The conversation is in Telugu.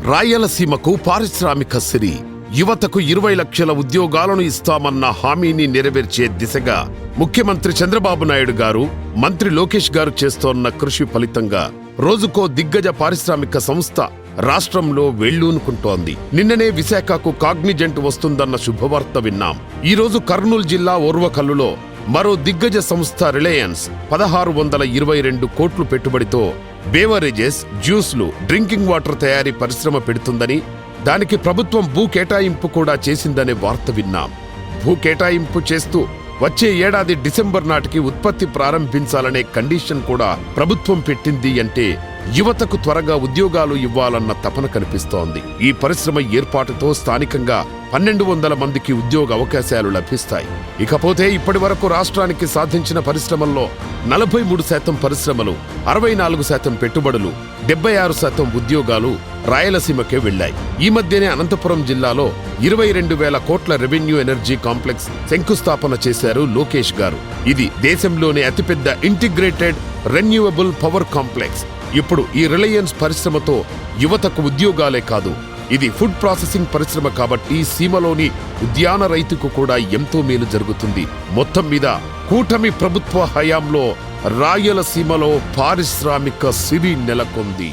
రాయలసీమకు పారిశ్రామిక సిరి, యువతకు 20 లక్షల ఉద్యోగాలను ఇస్తామన్న హామీని నెరవేర్చే దిశగా ముఖ్యమంత్రి చంద్రబాబు నాయుడు గారు, మంత్రి లోకేష్ గారు చేస్తోన్న కృషి ఫలితంగా రోజుకో దిగ్గజ పారిశ్రామిక సంస్థ రాష్ట్రంలో వెళ్లూనుకుంటోంది. నిన్ననే విశాఖకు కాగ్నిజెంట్ వస్తుందన్న శుభవార్త విన్నాం. ఈ రోజు కర్నూలు జిల్లా ఓర్వకల్లులో మరో దిగ్గజ సంస్థ రిలయన్స్ 1622 కోట్లు పెట్టుబడితో బేవరేజెస్, జ్యూస్లు, డ్రింకింగ్ వాటర్ తయారీ పరిశ్రమ పెడుతుందని, దానికి ప్రభుత్వం భూ కేటాయింపు కూడా చేసిందనే వార్త విన్నాం. భూ కేటాయింపు చేస్తూ వచ్చే ఏడాది డిసెంబర్ నాటికి ఉత్పత్తి ప్రారంభించాలనే కండిషన్ కూడా ప్రభుత్వం పెట్టింది. అంటే యువతకు త్వరగా ఉద్యోగాలు ఇవ్వాలన్న తపన కనిపిస్తోంది. ఈ పరిశ్రమ ఏర్పాటుతో స్థానికంగా 1200 మందికి ఉద్యోగ అవకాశాలు లభిస్తాయి. ఇకపోతే ఇప్పటి వరకు రాష్ట్రానికి సాధించిన పరిశ్రమల్లో 43% పరిశ్రమలు, 64% పెట్టుబడులు, 76% ఉద్యోగాలు రాయలసీమకే వెళ్లాయి. ఈ మధ్యనే అనంతపురం జిల్లాలో 22,000 కోట్ల రెవెన్యూ ఎనర్జీ కాంప్లెక్స్ శంకుస్థాపన చేశారు లోకేష్ గారు. ఇది దేశంలోనే అతిపెద్ద ఇంటిగ్రేటెడ్ రెన్యూవబుల్ పవర్ కాంప్లెక్స్. ఇప్పుడు ఈ రిలయన్స్ పరిశ్రమతో యువతకు ఉద్యోగాలే కాదు, ఇది ఫుడ్ ప్రాసెసింగ్ పరిశ్రమ కాబట్టి సీమలోని ఉద్యాన రైతుకు కూడా ఎంతో మేలు జరుగుతుంది. మొత్తం మీద కూటమి ప్రభుత్వ హయాంలో రాయలసీమలో పారిశ్రామిక సిరి నెలకొంది.